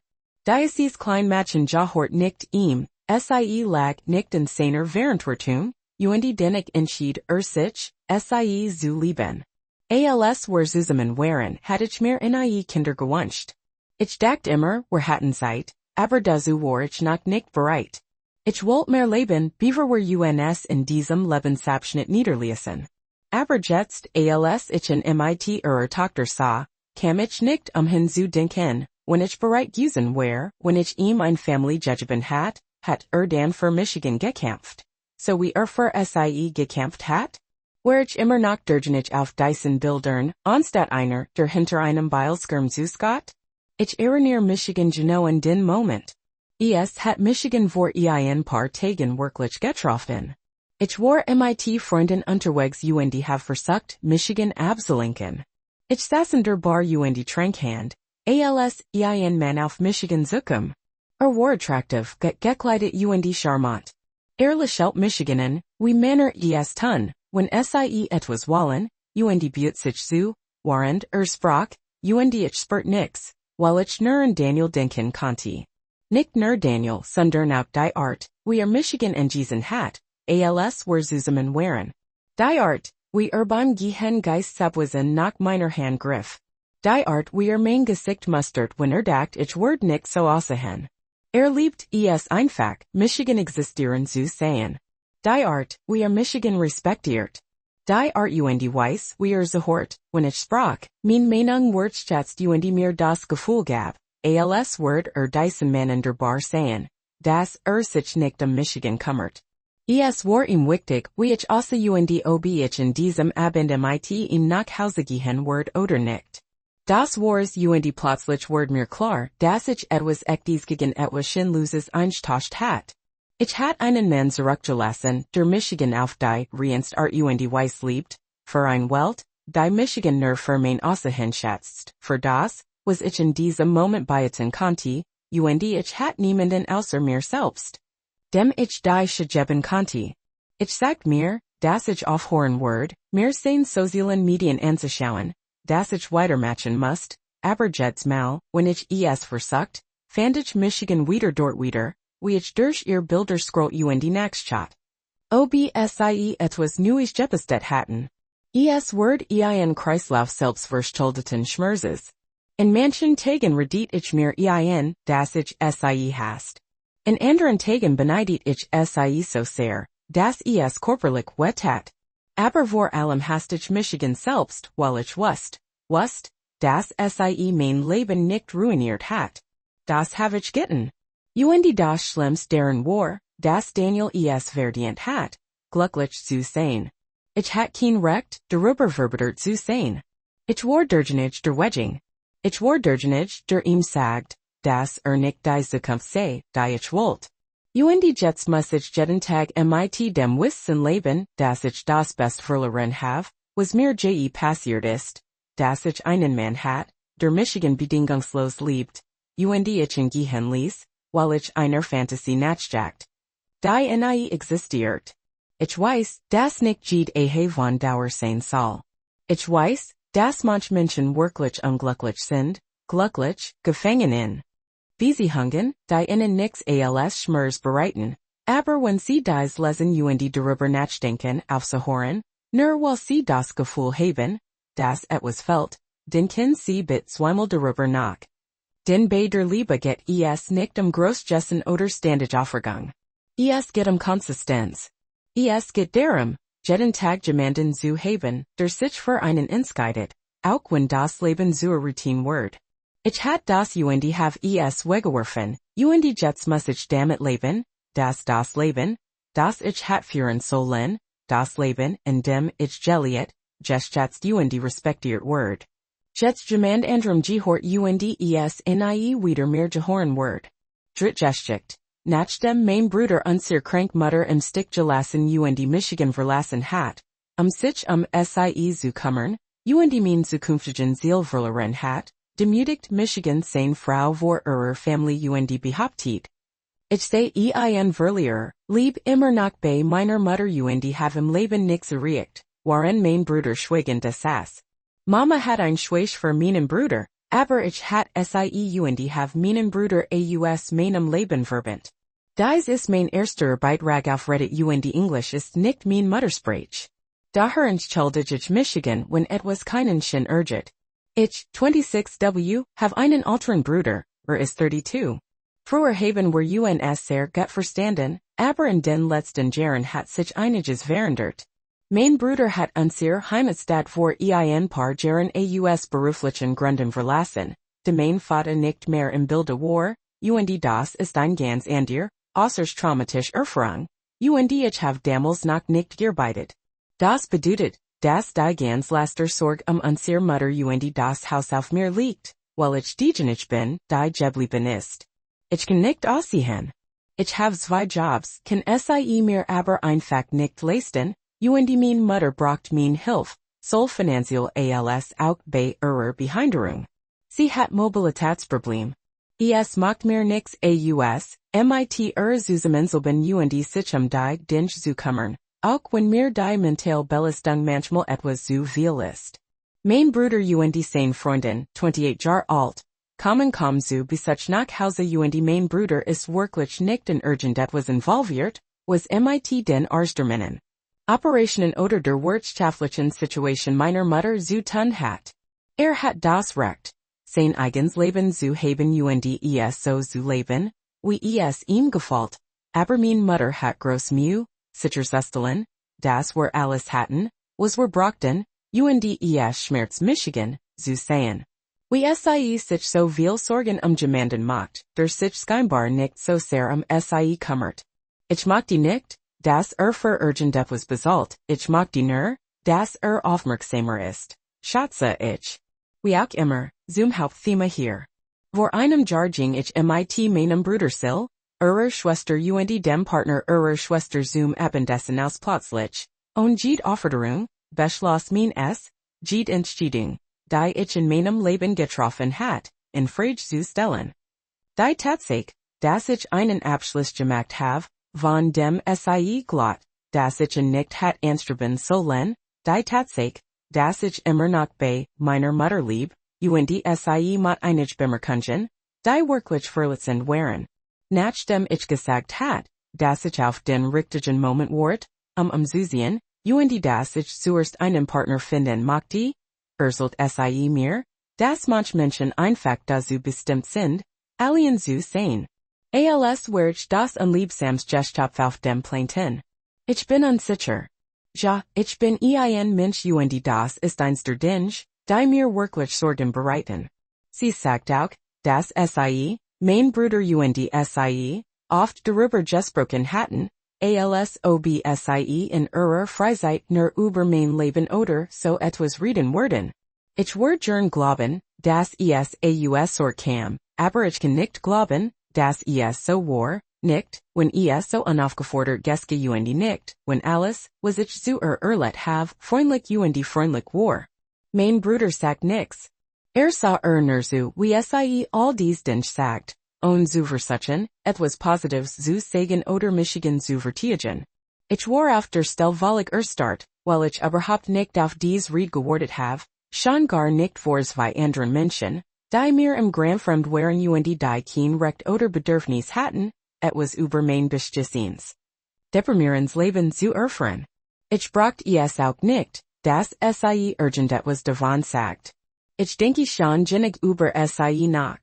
Dieses Kleinmädchen gehört nicht ihm, sie lag nicht in seiner Verantwortung, und den ich entschied sich, sie zu lieben. Als wir zusammen waren, hat ich mir in Kinder gewünscht. Ich dachte immer, wir hatten Zeit, aber dazu war ich noch nicht bereit. Ich wollte mehr leben, bevor wir uns in diesem Lebensabschnitt niederließen. Aber jetzt, als ich in mit ihrer Tochter sah, kam ich nicht hin zu denken, wenn ich bereit gewesen war, wenn ich ihm ein Family gegeben hat dann für Michigan gekämpft. So wie für sie gekämpft hat? War ich immer noch durchschnittlich auf diesen Bildern, anstatt einer, der hinter einem Bildschirm zuschaut? Ich erinnere Michigan genau in den Moment. Es hat Michigan vor ein paar Tagen wirklich getroffen. Ich war mit Freunden unterwegs und have versucht, Michigan abzulenken. Ich saß in der Bar und trank Hand, als ein Mann auf Michigan zukam. War attractive, gekleidet und charmant. Lächelt Michiganen, wie Männer es tun, wenn sie etwas wollen, und bietet sich zu, während sprach, und ich spürt nix, weil ich nur an Daniel denken konnte. Nicht nur Daniel, sondern auch die Art, wie Michigan entgessen hat, als wir zusammen waren. Die Art, wie beim Gehen Geistsabwesen nach meiner Hand griff. Die Art, wie mein Gesicht mustert, wenn dacht ich word nicht so aussehen. Liebt es einfach, Michigan existieren zu sehen. Die Art, wie Michigan respektiert. Die Art und weiß, wie zuhört, wenn ich sprach, mein Meinung wertschätzt und mir das Gefühl gab, als Word Dyson man der Bar sayen, das sich nicht Michigan kümmert. Es war ihm wichtig, wie ich außer ob ich in diesem Abend mit ihm nach Hause gehen Word oder nicht. Das wars plötzlich Word mir klar, dass ich etwas echtes gegen etwas Sinnloses eintauscht hat. Ich hat einen Mann zurückgelassen, der Michigan auf die Reinst Weiss liebt, für ein Welt, die Michigan nur für mein Aussehen schätzt, für das, was ich in diesem Moment beiten konnte, ich hat niemanden außer mir selbst. Dem ich die schegeben konnte. Ich sagt mir, dass ich aufhören Word, mir sehen sozialen Medien anzuschauen, dass ich weitermatchen musst, aber jetzt mal, wenn ich es versucht, fand ich Michigan wieder, wie ich durch ihr Bilder scroll nachschaut. Obsie etwas Neues gepastet hatten. Es Word ein Kreislauf selbstverschuldeten Schmerzes. In manchen Tagen redet ich mir dass ich sie hast. In anderen Tagen beneidet ich sie so sehr, dass es körperlich weh hat. Aber vor allem hast ich Michigan selbst, weil ich wusst, dass sie mein Leben nicht ruiniert hat. Das habe ich getan. Das Schlimmste daran war, dass Daniel es verdient hat, glücklich zu sein. Ich hat kein Recht, darüber verbitert zu sein. Ich war derjenige der Wedging. Ich war derjenige der ihm sagt, dass nicht die Zukunft sei, die ich wollt. Jetzt muss ich jeden Tag mit dem Wissen leben, dass ich das Best verloren have, was mir passiert ist, dass ich einen Mann hat, der Michigan bedingungslos liebt, ich in gehen ließ, weil ich einer Fantasie nachjagt. Die nie existiert. Ich weiß, dass nicht jede von Dauer sein soll. Ich weiß, dass manch Menschen wirklich unglücklich sind, glücklich, gefangen in. Wie sie hungen, die ihnen nix als Schmerz bereiten, aber wenn sie dies lesen darüber nachdenken aufzuhören, nur weil sie das Gefühl haben, dass etwas fehlt, dann können sie bit zweimal darüber nach. Denn bei der Liebe geht es nicht Großjessen oder ständig Aufregung. Es geht Konsistenz. Es geht darum, jeden Tag jemanden zu haben, der sich für einen entscheidet, auch wenn das Leben zur Routine wird. Ich hat das have es weggeworfen, jetzt muss ich damit leben, dass das Leben, das ich hat führen sollen, das Leben, in dem ich geliet, jetzt respektiert wird. Jetzt jemand anderem gehört es nie wieder mehr gehören wird. Drittgeschicht, nachdem mein Bruder unser Krankmutter im Stich gelassen Michigan verlassen hat, sich sie zu kümmern, mein zukünftigen Ziel verloren hat, demütigt Michigan seine Frau vor ihrer Familie behauptet. Ich sei verliere, lieb immer noch bei meiner Mutter have im Leben nichts erreicht, waren mein Bruder schweigend saß. Mama hat ein Schwäch für meinen Bruder, aber ich hat sie have meinen Bruder aus meinem Leben verbannt. Dies ist mein erster Beitrag auf Reddit Englisch ist nicht mein Muttersprach. Daher entschuldige ich Michigan, wenn etwas keinen Sinn ergibt. Ich, 26W, have einen älteren Bruder, ist 32. Früher haben wir uns sehr gut verstanden, aber in den letzten Jahren hat sich einiges verändert. Mein Bruder hat unsere Heimatstadt vor ein paar Jahren aus beruflichen Gründen verlassen, de mein Vater nicht mehr im Bilde war, das ist ein ganz ander, äußerst traumatisch Erfahrung, ich have damals noch nicht gearbeitet. Das bedeutet, dass die ganz laster Sorg unsere Mutter das Haus auf mir liegt, weil ich diejenige bin, die geblieben ist. Ich kann nicht aussehen. Ich have zwei Jobs, kann sie mir aber einfach nicht leisten, mein Mutter braucht mein Hilfe, soll finanziell als auch bei ihrer Behinderung. Sie hat Mobilitätsproblem. Es macht mir nix mit zusammenselben sich die Dinge zu kümmern, auch wenn mir die mental Belastung manchmal etwas zu viel ist. Mein Bruder seine Freundin, 28 Jahre alt, kommen kaum zu Besuch nach Hause mein Bruder ist wirklich nicht in urgent etwas involviert, was mit den Arsterminnen. Operationen oder der wirtschaftlichen Situation meiner Mutter zu tun hat. Hat das Recht, sein eigens Leben zu haben es so zu leben, wie es ihm gefällt, aber mein Mutter hat groß Mühe, sicherzustellen, dass wir alles hatten, was wir brauchten, es Schmerz Michigan, zu sein. We sie sich so viel Sorgen jemanden macht, der sich scheinbar nicht so sehr sie kümmert. Ich mag die nicht, dass für irgendetwas bezahlt, ich mag die nur, dass aufmerksamer ist. Schätze ich. Wie auch immer, zum Hauptthema hier. Vor einem Jahrgang ich mit meinem Bruder sil, ihrer Schwester und dem Partner ihrer Schwester zum Abendessen aus plötzlich, und jede Aufforderung, beschloss mein es, jede Entscheidung, die ich in meinem Leben getroffen hat, in Frage zu stellen. Die Tatsache, dass ich einen Abschluss gemacht habe, von dem sie glaubt, dass ich nicht hat anstreben sollen, die Tatsache, dass ich immer noch bei meiner Mutter lieb, und sie mit einig bemerkungen, die wirklich verletzend waren. Nachdem ich gesagt hat, dass ich auf den richtigen Moment wart, Zusehen, und dass ich zuerst einen Partner finden möchte, erzählt sie mir, dass manche Menschen einfach dazu bestimmt sind, allen zu sein. Als wär ich das unliebsams Gestapf auf dem Planeten. Ich bin unsicher. Ja, ich bin ein Mensch und das ist eins der Dinge, die mir wirklich Sorgen bereiten. Sie sagt auch, dass sie, mein Bruder und sie, oft darüber gesprochen hatten, als ob sie in ihrer Freizeit nur über mein Leben oder so etwas reden würden. Ich würde gern glauben, dass es so kam, aber ich kann nicht glauben, dass es so war, nicht, wenn es so unaufgefordert geske und nicht, wenn alles, was ich zu erlet have, freundlich und freundlich war. Mein Bruder sagt nix. Sah nur so, wie sie all dies Dinge sagt, und zu versuchen, etwas Positives zu sagen oder Michigan zu vertigen. Ich war auf der Stelle Start, weil ich überhaupt nicht auf dies Ried gewartet have, schon gar nicht vor zwei anderen Menschen, die mir Grand fremd waren und die kein Recht oder Bedürfnis hatten, etwas über mein Bestehens. Deprimierens Leben zu erfahren. Ich bracht es auch nicht, dass sie irgendetwas davon sagt. Ich denke schon genug über sie nach.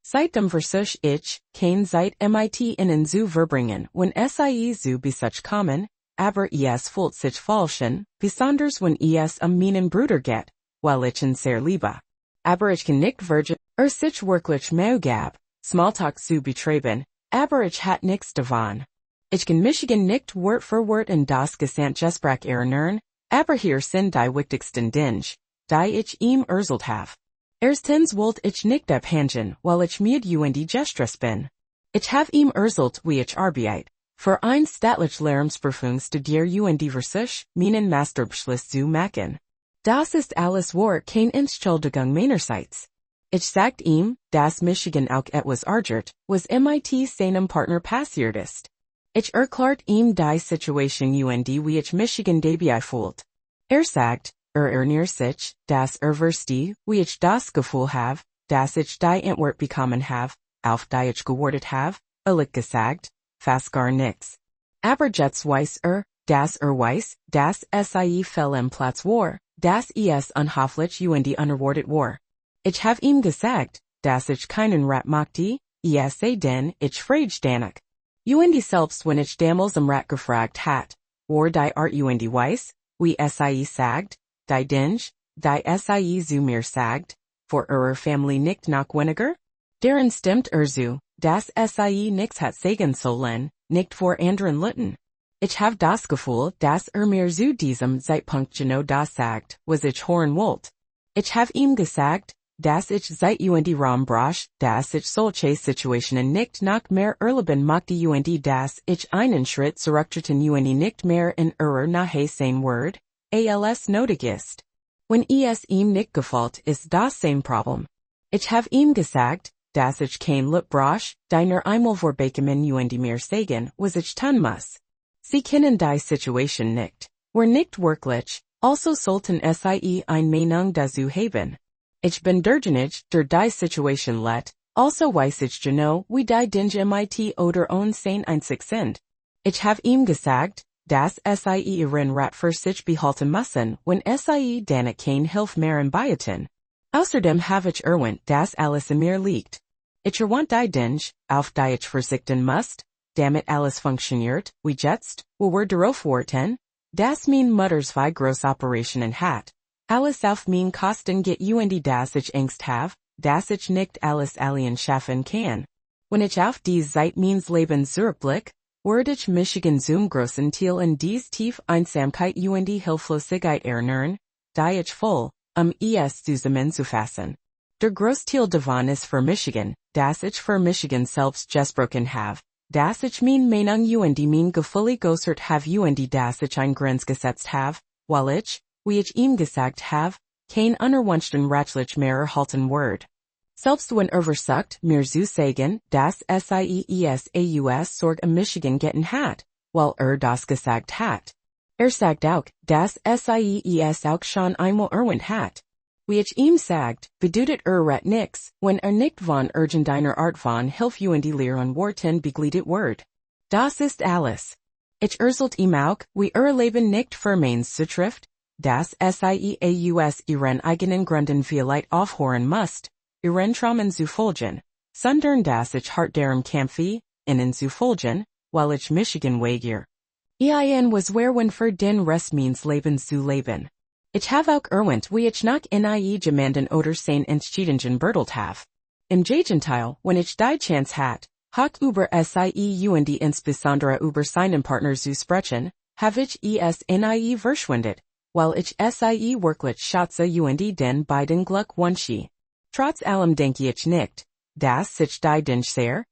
Seitdem versuch ich, kein Zeit mit innen zu verbringen, wenn sie zu Besuch kommen, aber es fühlt sich falschen, besonders wenn es meinen Bruder geht, weil ich ihn sehr liebe. Aber ich kann nicht vergen, sich wirklich gab, Smalltalk zu betreiben, aber ich hat nichts davon. Ich kann Michigan nicht Wort für Wort in das Gesamtgespräch erinnern, aber hier sind die wichtigsten Dinge, die ich ihm erzählt have. Erstens wollte ich nicht abhängen, weil ich mit und Gestress bin. Ich have ihm erzählt, wie ich arbeite. Für ein staatlich Lehramtsprüfung studier und versuch, meinen Masterabschluss zu machen. Das ist alles war kein Entschuldigung meinerseits. Ich sagt ihm, dass Michigan auch etwas ärgert, was mit seinem Partner passiert ist. Ich erklärt ihm die Situation und wie ich Michigan dabei fühlt. Sagt, erinnert sich, dass versteht, wie ich das Gefühl have, dass ich die Antwort bekommen have, auf die ich gewartet have, ehrlich gesagt, fast gar nix. Aber jetzt weiß dass weiß, dass sie fehl am Platz war, dass es unhoffentlich und unerwartet war. Ich have ihm gesagt, dass ich keinen Rat mochte, denn ich frage danach. Und selbst wenn ich damals Rat gefragt hat, war die Art und weiß, wie sie sagt, die Dinge, die sie zu mir sagt, für ihre Familie nicht noch weniger? Deren stimmt zu, dass sie nichts hat sagen sollen, nicht vor anderen Leuten. Ich have das Gefühl, dass mir zu diesem Zeitpunkt genau das sagt, was ich hören wollte. Ich have ihm gesagt, dass ich seit und Raum brauche, dass ich solche Situationen nicht noch mehr erleben möchte und dass ich einen Schritt zurücktreten und nicht mehr in ihrer Nähe sein werde, als nötig ist. Wenn es ihm nicht gefällt, ist das sein Problem. Ich have ihm gesagt, dass ich kein Lip brauche, die einmal vorbekommen und mir sagen, was ich tun muss. Sie kennen die Situation nicht. Wer nicht wirklich, also sollten sie ein Meinung dazu haben. Ich bin derjenige, der die Situation let, also weiß ich genau, wie die Dinge mit oder ohne sein einzig sind. Ich have ihm gesagt, dass sie ihren Rat für sich behalten müssen, wenn sie dann kein Hilfe mehr anbieten. Außerdem have ich dass alles in mir liegt. Ich want die Dinge, auf die ich verzichten muss, damit alles funktioniert, wie jetzt, wo wir darauf warten, dass mein Mutter zwei Großoperationen hat. Alles auf mein Kosten geht und dass ich Angst have, das ich nicht alles allein schaffen kann. Wenn ich auf dies Zeit meines Lebens zurückblick, werde ich Michigan zum großen Teil in dies tief Einsamkeit und Hilflosigkeit erinnern, die ich voll, es zusammenzufassen. Der Großteil davon ist für Michigan, das ich für Michigan selbst gesprochen have, das ich mein Meinung und mein Gefühle geäußert have und das ich ein Grenz gesetzt have, weil ich, wie ich ihm gesagt have, kein unerwünschten Ratschlag mehr erhalten word. Selbst wenn versucht, mir zu sagen, dass SIES Sorg Michigan getten hat, weil das gesagt hat. Sagt auch, dass SIES auch schon einmal erwähnt hat. Wie ich ihm sagt, bedeutet ret nix, wenn nicht von irgendeiner Art von Hilf und Lehren Worten begleitet word. Das ist alles. Ich erzählt ihm auch, wie Leben nicht vermeins zutrifft, dass SIEAUS ihren eigenen Gründen vielleicht aufhören musst, ihren Traumen zu folgen, sondern dass ich hart darum kämpfe, ihnen zu folgen, weil ich Michigan weigere. Was wenn für den Rest meines Lebens zu leben. Ich have auch erwähnt, wie ich nach gemanden oder sein Entschieden bertelt have. Im Gegenteil, wenn ich die Chance hat, über SIE und insbesondere über seinen Partner zu sprechen, have ich verschwendet, weil ich SIE wirklich schätze und den beiden Glück wünsche. Trotz allem denke ich nicht, dass sich die Dinge sehr,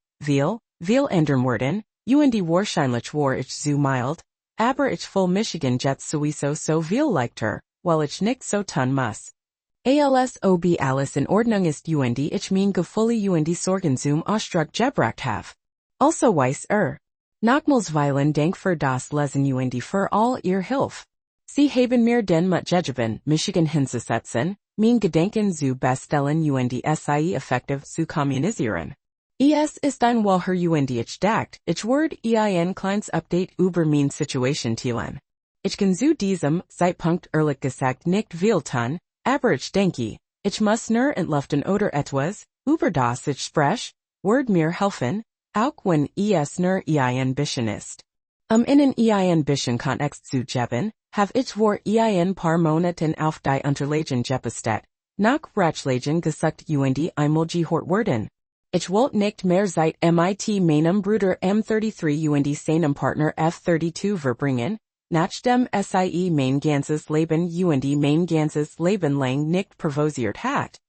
viel ändern werden, und wahrscheinlich war ich zu mild, aber ich voll Michigan jetzt sowieso so viel leichter, weil ich nicht so tun muss. Ob alles in Ordnung ist und ich mein Gefühle und Sorgen zum Ausdruck gebracht have. Also weiß nochmals weilen Dank für das Lesen und für all ihr Hilfe. Sie haben mir den Mut gegeben, Michigan hinzusetzen, mein Gedanken zu bestellen und SIE effektiv zu kommunisieren. Ist ein Woher und ich dacht, ich werde ein kleines Update über mein Situation teilen. Ich kann zu diesem Zeitpunkt ehrlich gesagt nicht viel tun, aber ich denke, ich muss nur entlüften oder etwas, über das ich sprech, word mir helfen, auch wenn nur ein bisschen ist. Innen ein bisschen Kontext zu geben, have ich vor paar Monaten auf die Unterlagen gepastet, nach Ratschlägen gesucht und einmal gehört worden. Ich wollte nicht mehr seit MIT meinem Bruder M33 und seinem Partner F32 verbringen, nachdem SIE mein ganzes Leben und mein ganzes Leben lang nicht provosiert hat.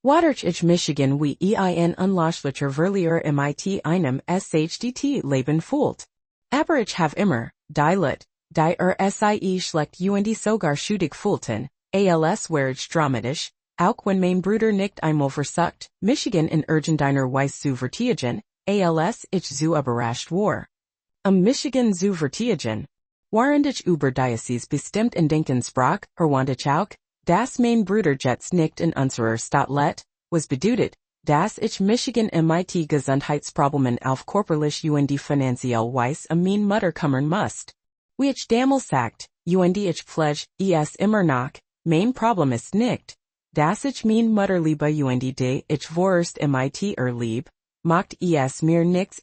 Wadurch ich Michigan wie ein unlauschlicher Verlierer MIT einem SHDT Leben fühlt. Aber ich have immer, die Lut, die SIE schlecht und sogar schuldig fühlten, als wäre ich dramatisch, auch wenn mein Bruder nicht einmal versucht, Michigan in irgendeiner Weise zu verteidigen, als ich zu überrascht war. Michigan zu verteidigen. Während ich über Diocese bestimmt in Denken sprach, erwähnte ich auch, dass mein Bruder jetzt nicht in unserer Stadt lebt, was bedeutet, dass ich Michigan MIT Gesundheitsproblemen auf körperlich und finanziell Weise mein Mutter kümmern musst. Wie ich damals sagt, und ich pflege, immer noch, mein Problem ist nicht, dass ich mein Mutter liebe und ich vorerst MIT lieb, macht mir nix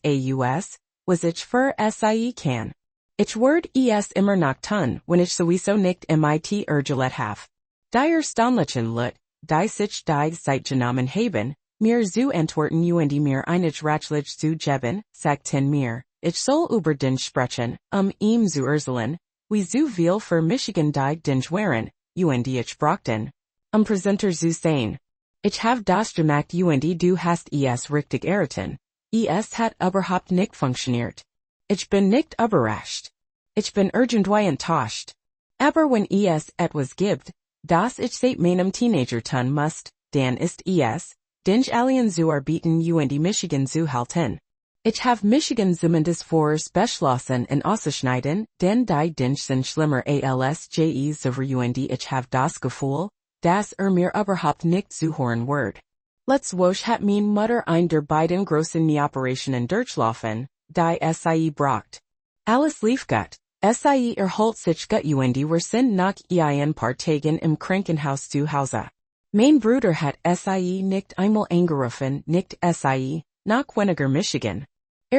was ich für SIE kann. Ich werde immer noch tun, wenn ich sowieso nicht MIT gelet have. Die erstaunlichen Lut, die sich die Zeit genommen haben, mir zu antworten und mir einig Ratschlag zu geben, sagten mir, ich soll über den sprechen, ihm zu erzählen, wie zu viel für Michigan die Dinge waren, und ich brachten. Präsenter zu sein. Ich have das gemacht und du hast richtig erraten. Hat überhaupt nicht funktioniert. Ich bin nicht überrascht. Ich bin irgendwie enttäuscht. Aber wenn etwas gibt, das ich seit meinem Teenager tun musst, dann ist Dinge allen zu arbeiten und Michigan zu halten. Ich have Michigan zumindest vorerst beschlossen in auszuschneiden, denn die Dinge sind schlimmer als und ich have das Gefühl, dass mir überhaupt nicht zuhören wird. Letztwoch hat mein Mutter ein der beiden großen Operationen durchlaufen, die SIE braucht. Alles lief gut. SIE erholt sich gut und wir sind nach ein paar Tagen im Krankenhaus zu Hause. Mein Bruder hat SIE nicht einmal angerufen, nicht SIE, nach weniger Michigan.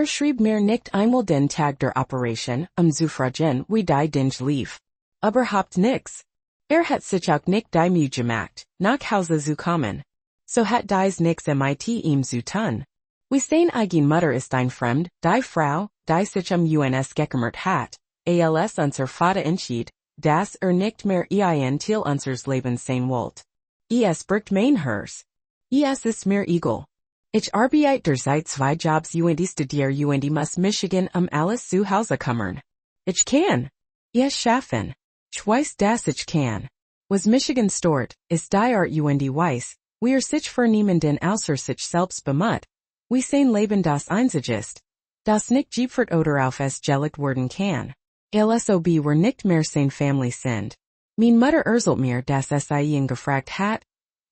Schrieb mir nicht einmal den Tag der Operation, zu fragen, wie die Dinge lief. Überhaupt nix. Hat sich auch nicht die Mühe gemacht, nach Hause zu kommen. So hat dies nix mit ihm zu tun. We sehen eigen Mutter ist ein Fremd, die Frau, die sich uns gekümmert hat, als unser Vater entschied, dass nicht mehr ein Teil unseres Lebens sein wollt. Es bricht mein Herz. Es ist mir egal. Ich arbeite seit 2 Jobs studiere muss Michigan alles zu Hause kümmern. Ich kann. Es schaffen. Ich weiß, dass ich kann. Was Michigan stort, ist die Art weiß, wir sich für niemanden außer sich selbst bemut. We sein Leben das einzig ist, das nicht geopfert oder auf es gelegt werden kann. Lsob wir nicht mehr sein Family sind. Mein Mutter erzählt mir, dass ihn gefragt hat,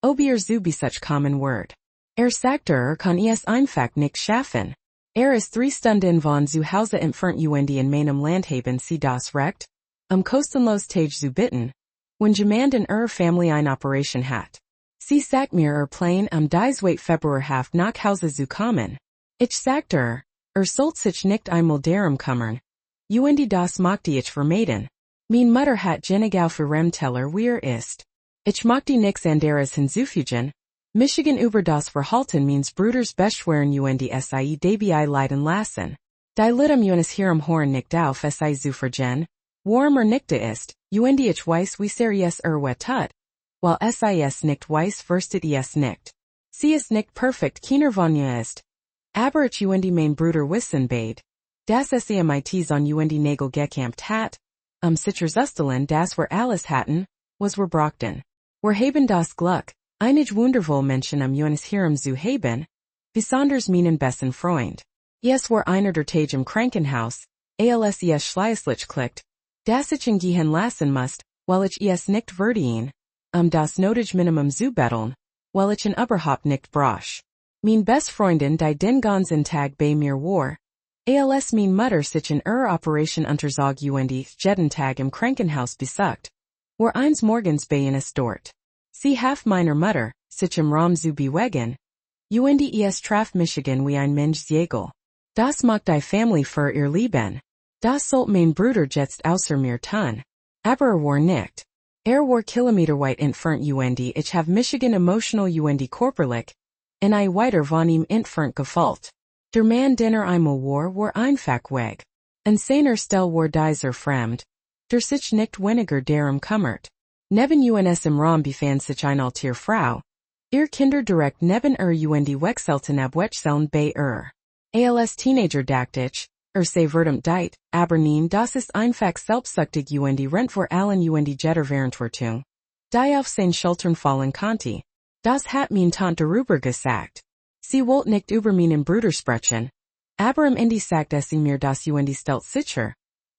ob zu be such common word. Sagt kann es einfach nicht schaffen. Ist 3 Stunden von zu Hause entfernt in meinem Land haben Sie das Recht, kostenlos Tage zu bitten, wenn jemand in Family eine Operation hat. Sie sagt mir plain dies wait Februar nach Hause zu kommen. Ich sagte sollt sich nicht einmal darum kümmern. Das möchte ich vermeiden. Mein Mutter hat Genegau für Remteller wie ist. Ich möchte nix anderes hinzufügen. Michigan über das Verhalten means Bruders beschweren sie dabei leiden lassen. Die Litum hierum Horn nicht auf sie zu vergen. Warmer nicht ist, ich weiß wie seriös tut. While sis nicht weiß verstet es nicht. Sie ist nicht perfekt keiner von ist. Aber ich mein Bruder wissen bade. Das mit on Nagel gekämpft hat. Sicher Zustellen das wir alles hatten, was wir brauchten. Wir haben das Glück, einige wundervoll Menschen hierum zu haben, besonders meinen besten Freund. Es war einer der Tage im Krankenhaus, als es schließlich klickt, dass ich ihn gehen lassen musst, weil ich es nicht verdiene. Das nötige Minimum zu betteln, weil ich ihn überhaupt nicht brauche. Mein best Freundin die den ganzen Tag bei mir war, als mein Mutter sich in Operation unterzog jeden Tag im Krankenhaus besucht, war eins morgens bei ihnen dort. Sie half meiner Mutter, sich im Raum zu bewegen, es traf Michigan wie ein Mensch Jägel. Das macht die Family für ihr Leben. Das sollt mein Bruder jetzt außer mir tun. Aber war nicht. War kilometerweit entfernt ich have Michigan emotional körperlich, en I weiter von ihm entfernt gefolgt. Der Mann denner einmal war einfach weg. En seiner Stelle war dieser fremd. Der sich nicht weniger darum kümmert. Neben uns im Raum befand sich eine alte Frau. Ihr Kinder direkt neben wechselten abwechselnd bei Als Teenager dacht ich, sei verdammt deit, aber nein, das ist einfach selbstsüchtig Rent vor allen jetter Verantwortung. Die auf sein Schultern fallen konnte. Das hat mein Tante darüber gesagt. Sie wollte nicht über meinen Bruder sprechen. Aber sagt sie mir das stellt sicher.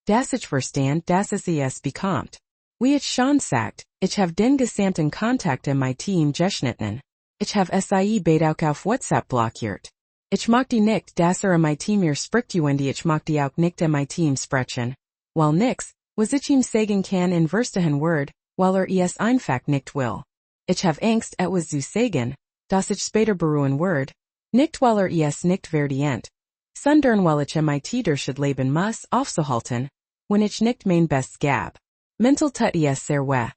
Das ich verstand, dass es bekommt. Wie ich schon sagt, ich have den gesamten Kontakt mit ihm geschnitten. Ich have beide auch auf WhatsApp blockiert. Ich möchte nicht, dass mit mir spricht ich möchte auch nicht mit ihm sprechen. Weil nix, was ich ihm sagen kann in verstehen word, weil es einfach nicht will. Ich have Angst etwas zu sagen, das ich später bereuen word, nicht weil es nicht verdient. Sondern weil ich mit der leben muss aufzuhalten, wenn ich nicht mein Best gab. Mental tut es sehr weh.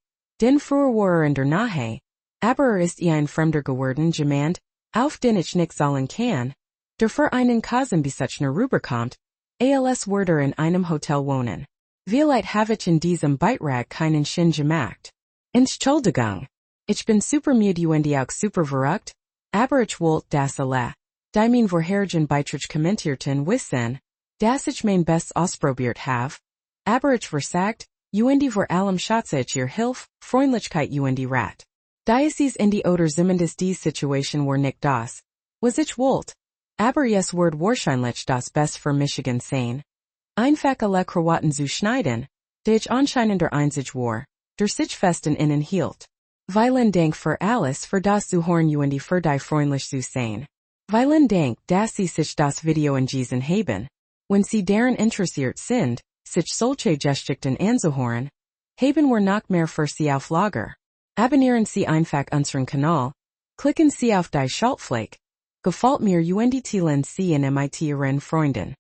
Den früher war in der Nahe, aber ist ein Fremder geworden jemand, auf den ich nicht zahlen kann. Der für einen Cousin besuchner rüberkommt, als würde in einem Hotel wohnen. Vielleicht habe ich in diesem Beitrag keinen Sinn gemacht. Entschuldigung. Ich bin super müde auch super verrückt, aber ich wollte das alle. Die mein vorherigen Beitrag kommentierten wissen, dass ich mein Best ausprobiert have, aber ich versagt, vor allem schätze ich ihr Hilfe, Freundlichkeit Rat. Diocese oder zumindest die Situation war nicht das, was ich wollte. Aber es wird wahrscheinlich das Best für Michigan sein. Einfach alle Krawatten zu schneiden, die ich anscheinender einzig war, der sich festen innen hielt. Vielen Dank für alles für das zu hören für die freundlich zu sein. Vielen Dank, dass Sie sich das Video angesehen haben. Wenn Sie daran interessiert sind, sich solche Geschichten anzuhören, haben wir noch mehr für Sie auf Lager. Abonnieren Sie einfach unseren Kanal, klicken Sie auf die Schaltfläche. Gefällt mir teilen Sie in mit Ihren Freunden.